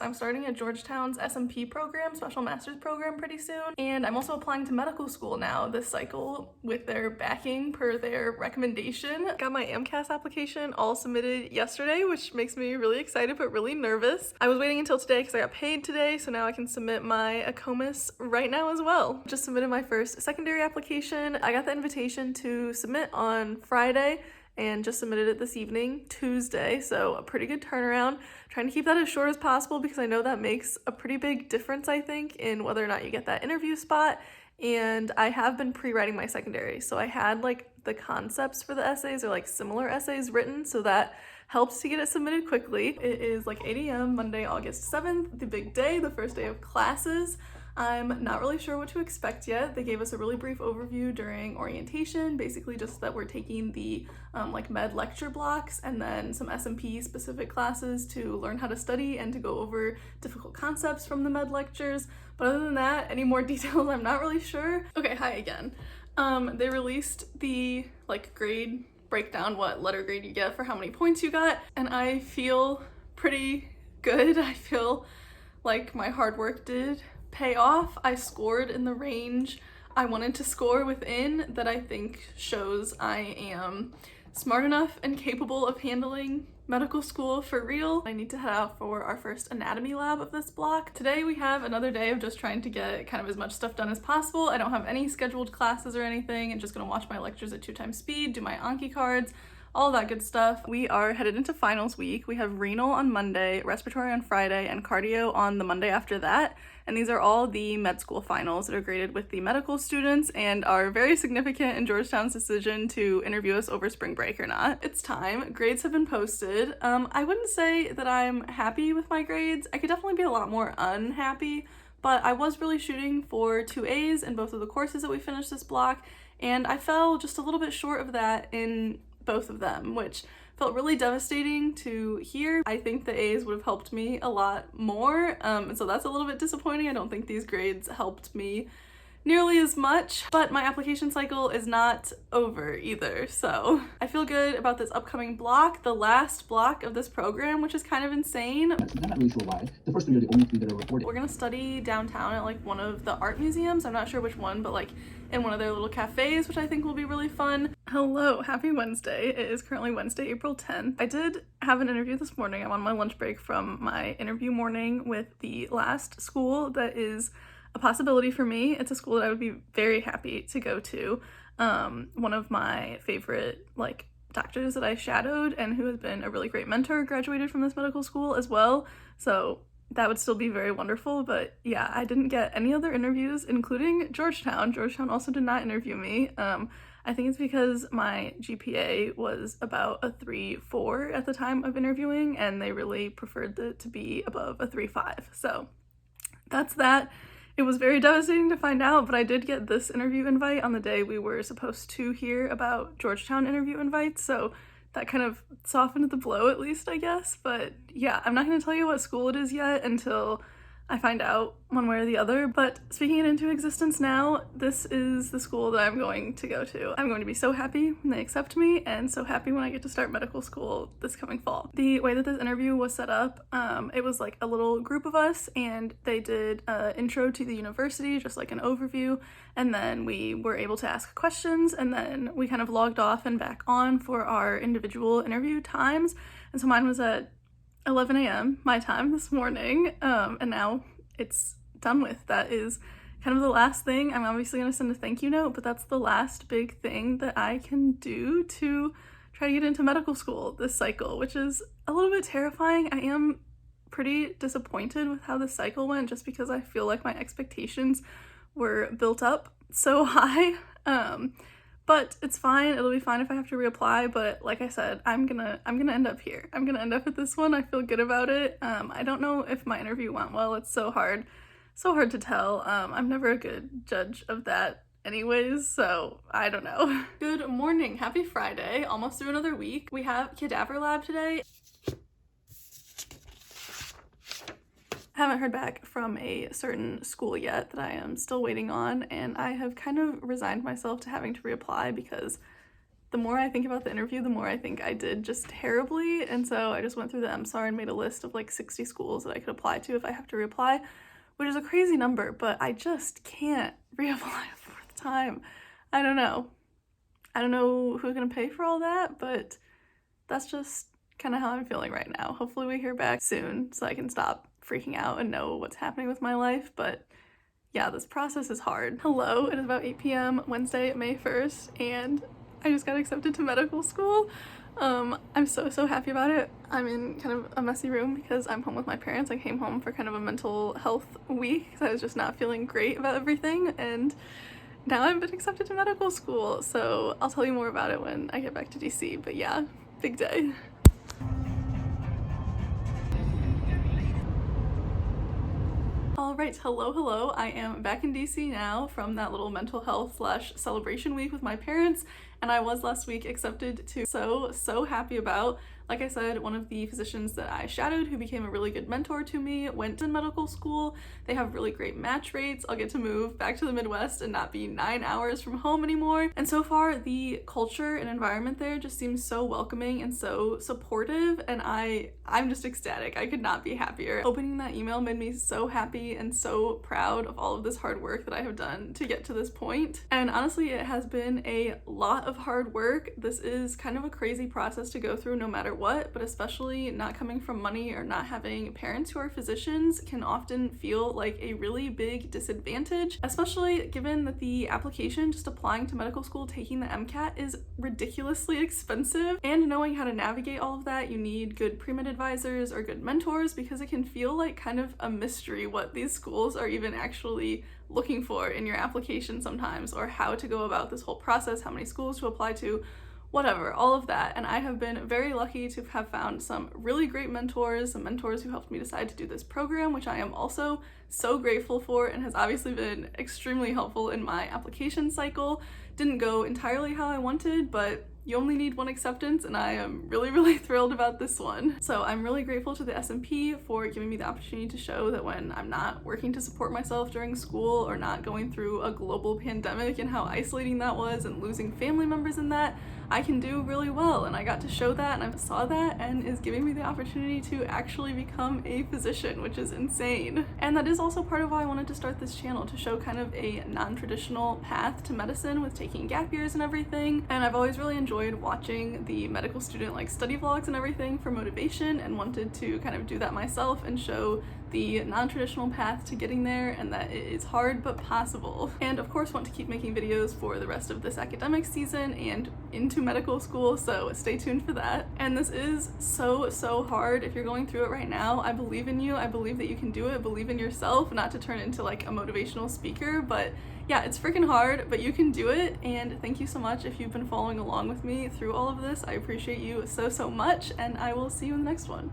I'm starting at Georgetown's SMP program, special master's program, pretty soon. And I'm also applying to medical school now this cycle with their backing per their recommendation. Got my AMCAS application all submitted yesterday, which makes me really excited but really nervous. I was waiting until today because I got paid today, so now I can submit my ACOMAS right now as well. Just submitted my first secondary application. I got the invitation to submit on Friday and just submitted it this evening, Tuesday, so a pretty good turnaround. Trying to keep that as short as possible because I know that makes a pretty big difference, I think, in whether or not you get that interview spot. And I have been pre-writing my secondary, so I had like the concepts for the essays or like similar essays written, so that helps to get it submitted quickly. It is like 8 a.m. Monday, August 7th, the big day, the first day of classes. I'm not really sure what to expect yet. They gave us a really brief overview during orientation, basically just that we're taking the like med lecture blocks and then some SMP specific classes to learn how to study and to go over difficult concepts from the med lectures. But other than that, any more details, I'm not really sure. Okay, hi again. They released the like grade breakdown, what letter grade you get for how many points you got, and I feel pretty good. I feel like my hard work did pay off. I scored in the range I wanted to score within, that I think shows I am smart enough and capable of handling medical school for real. I need to head out for our first anatomy lab of this block. Today we have another day of just trying to get kind of as much stuff done as possible. I don't have any scheduled classes or anything. I'm just gonna watch my lectures at 2x speed, do my Anki cards, all that good stuff. We are headed into finals week. We have renal on Monday, respiratory on Friday, and cardio on the Monday after that. And these are all the med school finals that are graded with the medical students and are very significant in Georgetown's decision to interview us over spring break or not. It's time. Grades have been posted. I wouldn't say that I'm happy with my grades. I could definitely be a lot more unhappy, but I was really shooting for 2 A's in both of the courses that we finished this block, and I fell just a little bit short of that in both of them, which felt really devastating to hear. I think the A's would have helped me a lot more, and so that's a little bit disappointing. I don't think these grades helped me nearly as much, but my application cycle is not over either, so I feel good about this upcoming block, the last block of this program, which is kind of insane. I'm not really sure why. The first 3 are the only 3 that are reported. We're gonna study downtown at like one of the art museums. I'm not sure which one, but like in one of their little cafes, which I think will be really fun. Hello, happy Wednesday. It is currently Wednesday, April 10th. I did have an interview this morning. I'm on my lunch break from my interview morning with the last school that is a possibility for me. It's a school that I would be very happy to go to. One of my favorite like doctors that I shadowed and who has been a really great mentor graduated from this medical school as well. So that would still be very wonderful, but yeah, I didn't get any other interviews, including Georgetown. Georgetown also did not interview me. I think it's because my GPA was about a 3.4 at the time of interviewing, and they really preferred it to be above a 3.5. So that's that. It was very devastating to find out, but I did get this interview invite on the day we were supposed to hear about Georgetown interview invites, so that kind of softened the blow at least, I guess. But yeah, I'm not going to tell you what school it is yet until I find out one way or the other, but speaking it into existence now, this is the school that I'm going to go to. I'm going to be so happy when they accept me and so happy when I get to start medical school this coming fall. The way that this interview was set up, it was like a little group of us and they did an intro to the university, just like an overview, and then we were able to ask questions, and then we kind of logged off and back on for our individual interview times. And so mine was at 11 a.m. my time this morning, and now it's done with. That is kind of the last thing. I'm obviously going to send a thank you note, but that's the last big thing that I can do to try to get into medical school this cycle, which is a little bit terrifying. I am pretty disappointed with how this cycle went, just because I feel like my expectations were built up so high. But it's fine. It'll be fine if I have to reapply, but like I said, I'm gonna end up here. I'm gonna end up at this one. I feel good about it. I don't know if my interview went well. It's so hard to tell. I'm never a good judge of that anyways, so I don't know. Good morning. Happy Friday. Almost through another week. We have cadaver lab today. Haven't heard back from a certain school yet that I am still waiting on, and I have kind of resigned myself to having to reapply because the more I think about the interview, the more I think I did just terribly. And so I just went through the MSAR and made a list of like 60 schools that I could apply to if I have to reapply, which is a crazy number, but I just can't reapply a fourth time. I don't know who's gonna pay for all that, but that's just kind of how I'm feeling right now. Hopefully we hear back soon so I can stop freaking out and know what's happening with my life, but yeah, this process is hard. Hello, it is about 8 p.m. Wednesday, May 1st, and I just got accepted to medical school. I'm so happy about it. I'm in kind of a messy room because I'm home with my parents. I came home for kind of a mental health week because I was just not feeling great about everything, and now I've been accepted to medical school. So I'll tell you more about it when I get back to DC, but yeah, big day. Alright, hello. I am back in DC now from that little mental health / celebration week with my parents, and I was last week accepted to so happy about. Like I said, one of the physicians that I shadowed who became a really good mentor to me went to medical school. They have really great match rates. I'll get to move back to the Midwest and not be 9 hours from home anymore. And so far, the culture and environment there just seems so welcoming and so supportive, and I'm just ecstatic. I could not be happier. Opening that email made me so happy and so proud of all of this hard work that I have done to get to this point. And honestly, it has been a lot of hard work. This is kind of a crazy process to go through no matter what, but especially not coming from money or not having parents who are physicians can often feel like a really big disadvantage, especially given that the application, just applying to medical school, taking the MCAT, is ridiculously expensive. And knowing how to navigate all of that, you need good pre-med advisors or good mentors, because it can feel like kind of a mystery what these schools are even actually looking for in your application sometimes, or how to go about this whole process, how many schools to apply to, whatever, all of that. And I have been very lucky to have found some really great mentors, some mentors who helped me decide to do this program, which I am also so grateful for and has obviously been extremely helpful in my application cycle. Didn't go entirely how I wanted, but you only need one acceptance, and I am really thrilled about this one. So I'm really grateful to the SMP for giving me the opportunity to show that when I'm not working to support myself during school or not going through a global pandemic and how isolating that was and losing family members in that, I can do really well. And I got to show that, and I saw that, and is giving me the opportunity to actually become a physician, which is insane. And that is also part of why I wanted to start this channel, to show kind of a non-traditional path to medicine with taking gap years and everything. And I've always really enjoyed watching the medical student like study vlogs and everything for motivation, and wanted to kind of do that myself and show the non-traditional path to getting there, and that it is hard but possible. And of course want to keep making videos for the rest of this academic season and into medical school, so stay tuned for that. And this is so hard. If you're going through it right now, I believe in you. I believe that you can do it. Believe in yourself, not to turn into like a motivational speaker, but yeah, it's freaking hard, but you can do it. And thank you so much if you've been following along with me through all of this. I appreciate you so much, and I will see you in the next one.